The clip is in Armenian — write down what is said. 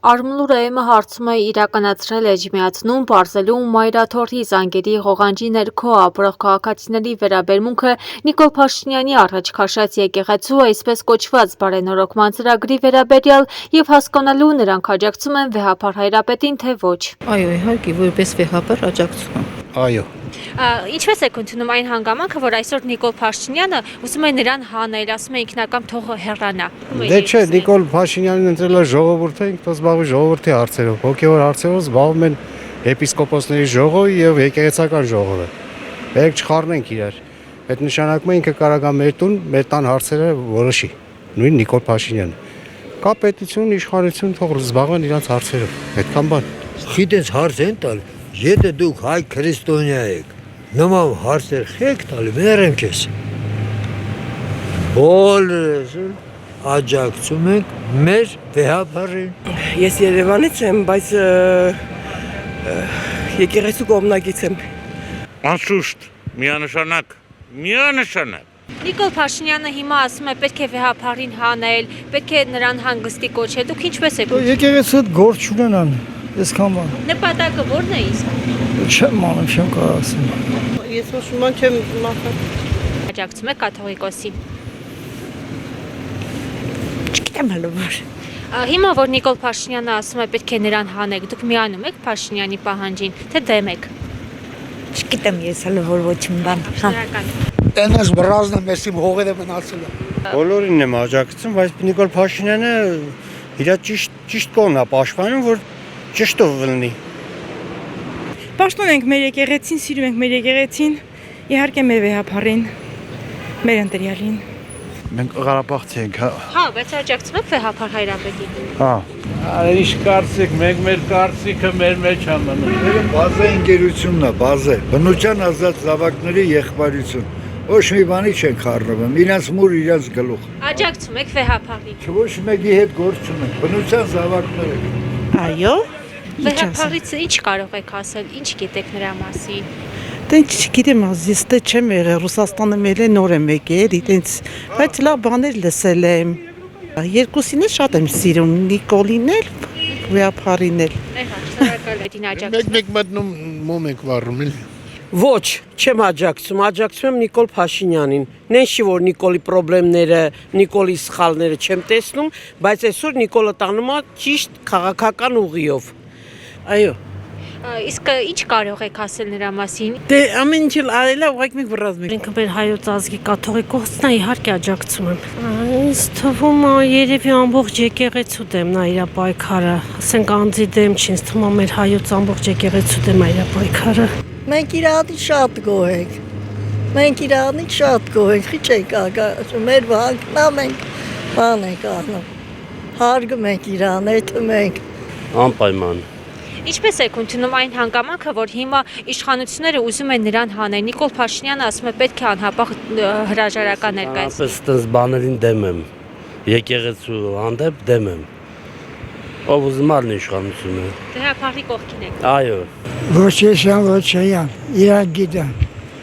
Արմլուրայեմը հարցում է իրականացրել էջմիածնում, պարզելու մայրաթորթի զանգերի ղողանջի ներքո ապրող քաղաքացիների վերաբերմունքը Նիկոլ Փաշինյանի առաջ քաշած եկեղեցու այսպես կոչված բարենորոգման ծրագրի վերաբերյալ եւ հասկանալու նրանք աջակցում են վեհապար Հայրապետին, թե ոչ։ Այո, իհարկե, որպես վեհապար աջակցում եմ։ Այո։ Ինչպես եք ընդունում այն հանգամանքը, որ այսօր Նիկոլ Փաշինյանը ուզում է նրան հանել, ասում է ինքնական թող հեռանա։ Դե չէ, Նիկոլ Փաշինյանն ընտրել է ժողովուրդը, ինքը զբաղվի ժողովրդի հարցերով, հոգևոր հարցերով զբաղվում են եպիսկոպոսների ժողովը եւ եկեղեցական ժողովը։ Բերք չխառնենք իրար։ Այդ նշանակում է ինքը կարող է մեր տուն, մեր տան հարցերը որոշի։ Նույն Նիկոլ Փաշինյանը։ Կա պետություն, իշխանություն, թող զբաղվեն իրենց հարցերով։ Այդքան բան։ Գիտես հարց են տալ, եթե դուք հայ քրիստոնյա եք, նման հարցեր եք տալ, վերեմ քեզ։ Բոլորս աջակցում ենք մեր վեհապարին։ Ես Երևանից եմ, բայց եկեղեցու կողմնակից եմ։ Անշուշտ, միանշանակ։ Նիկոլ Փաշինյանը հիմա ասում է պետք է վեհապարին հանել, պետք է նրան հանգստի կոչել։ Դուք ինչպես եք։ Եկեղեցու հետ գործ չունենան, այսքան բան։ Նպատակը ո՞րն է իսկ։ Չեմ անում, չեմ կարող ասեմ։ Ես մուսուլման չեմ մախած։ Աջակցում եք կաթողիկոսին։ Չգիտեմ հələ։ Հիմա որ Նիկոլ Փաշինյանը ասում է պետք է նրան հանեք, դուք միանում եք Փաշինյանի պահանջին, թե դեմ եք։ Չգիտեմ ես հələ որ ոչինչ բան։ Շնորհակալ։ Տենես բրազնը մեսի հողերը մնացել է։ Բոլորին եմ աջակցում, բայց Նիկոլ Փաշինյանը իր ճիշտ կողմն է պաշտպանում, որ ճշտով լինի։ Պաշտոն ենք մեր եկեղեցին, սիրում ենք մեր եկեղեցին, իհարկե մեր վեհապարին, մեր ընտրյալին։ Մենք Ղարաբաղցի ենք, հա։ Հա, բայց աջակցում եք վեհապար Հայրապետին։ Հա։ Ինչ կարծիք, մենք մեր կարծիքը մեր մեջ ամնում։ Բազե ընկերությունն է, բազե։ Բնության ազատ զավակների եղբայրություն։ Ոչ մի բանի չեն խառնվում, իրենց մուր, իրենց գլուխ։ Աջակցում եք վեհապարին։ Ոչ մեկի հետ գործ չունենք, բնության զավակները։ Այո։ Վեհապարից ինչ կարող եք ասել, ինչ գիտեք նրա մասին։ Դե չգիտեմ, ես դե չեմ եղել, Ռուսաստանը մեր է նոր եմ եկել, դենց, բայց լավ բաներ լսել եմ։ Երկուսին էլ շատ եմ սիրում, Նիկոլին էլ, վեհապարին էլ։ Այհա, շնորհակալ եք աջակցում։ Մեկ մտնում մոմ եք վառում, էլի։ Ոչ, չեմ աջակցում եմ Նիկոլ Փաշինյանին։ Նենշի որ Նիկոլի խնդիրները, Նիկոլի սխալները չեմ տեսնում, բայց այսօր Նիկոլը տանում է ճիշտ քաղաքական ուղիով։ Այո։ Իսկ ինչ կարող եք ասել նրա մասին։ Դե ամեն ինչ էլ արել է, ուղղակի մենք վրազ մենք։ Ինքը մեր հայոց ազգի կաթողիկոսն է, իհարկե աջակցում եմ։ Ինձ թվում է երևի ամբողջ եկեղեցու դեմն է իր պայքարը, ասենք անձի դեմ չի, ինձ թվում է մեր հայոց ամբողջ եկեղեցու դեմ է իր պայքարը։ Մենք իրանից շատ գոհ ենք։ Մենք իրանից շատ գոհ ենք, քիչ ենք ագա, մեր վանքն է մենք բան ենք անում։ Հարգում ենք Իրան, եթում ենք։ Անպայման։ Ինչպես եք ընդունում այն հանգամանքը, որ հիմա իշխանությունները ուզում են նրան հանել։ Նիկոլ Փաշինյանը ասում է պետք է անհապաղ հրաժարական ներկայացնել։ Այդպես բաներին դեմ եմ։ Եկեղեցու հանդեպ դեմ եմ։ Ով ուզում է իշխանությունը։ Վեհապարի կողքին եք։ Այո։ Ոչ ես եմ, ոչ եմ, իրան գիտեմ։